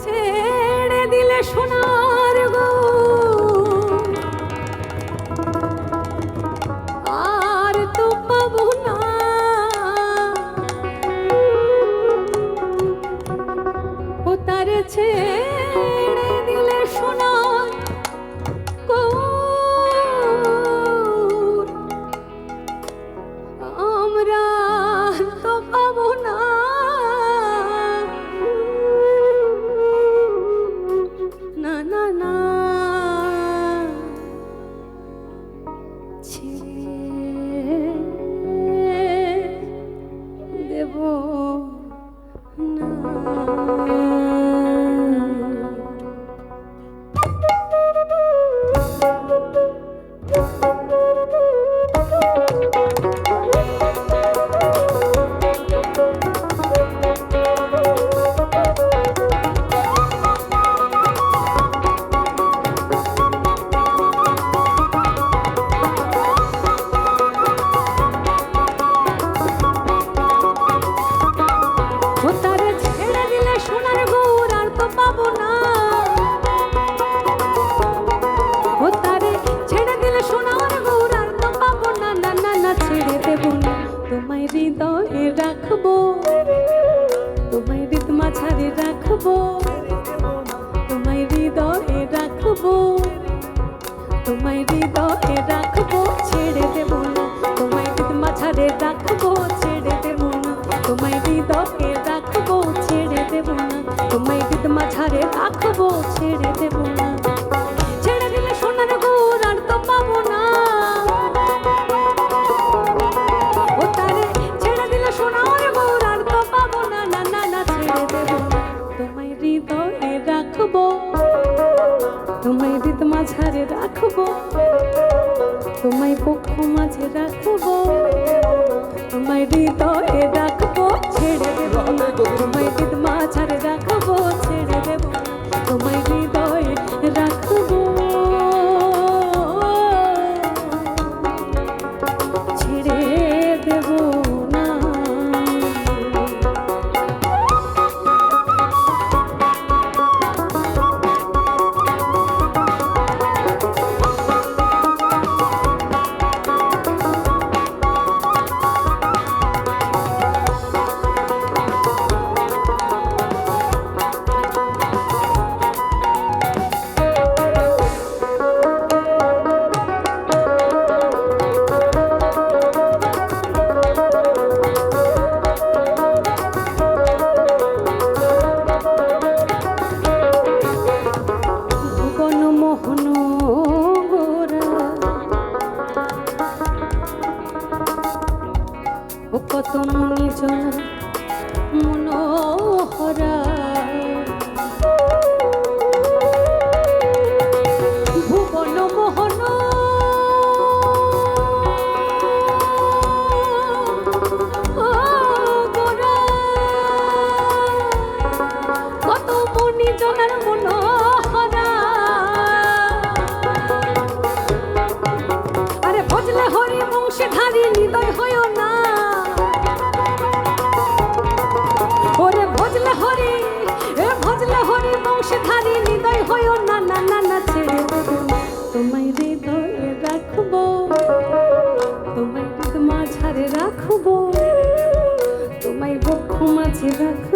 ছেড়ে দিলে সোনার গো আর তো পাবো না, ও তার ছেড়ে দিলে সোনার গো আমরা তো পাবো না। তোমায় হৃদয়ে রাখবো, তোমায় হৃদ মাঝারে রাখবো, তোমায় হৃদয়ে রাখবো, তোমায় হৃদয়ে রাখবো, ছেড়ে দেব না। তোমায় হৃদ মাঝারে রাখবো, ছেড়ে দেব না। তোমায় হৃদয়ে রাখবো, ছেড়ে দেব না। তোমায় হৃদ মাঝারে রাখবো, ছেড়ে দেব না। ছেড়ে দিলে সোনার গুড় আর তো পাবো না। তোমায় হৃদ মাঝারে রাখবো, তোমায় পক্ষ মাঝে রাখবো, তোমায় হৃদয়ে রাখবো, ছেড়ে দেব না। তোমায় হৃদ মাঝারে রাখবো, ছেড়ে দেব না। তোমায় হৃদয়ে রাখবো, ছেড়ে দেব না। কত মনিজন মনোহরা ভুবন মোহন কত মনিজনের মনোহরা। আরে ভজ ভজলে হরি বংশধারী হৃদয় হয় না, ওরে ভজলে হরি বংশধারী হৃদয় হয় না, না না না ছেড়ে দেব না। তোমায় হৃদয়ে রাখবো, তোমায় হৃদ মাঝারে রাখবো, তোমায় বক্ষ মাঝে রাখবো।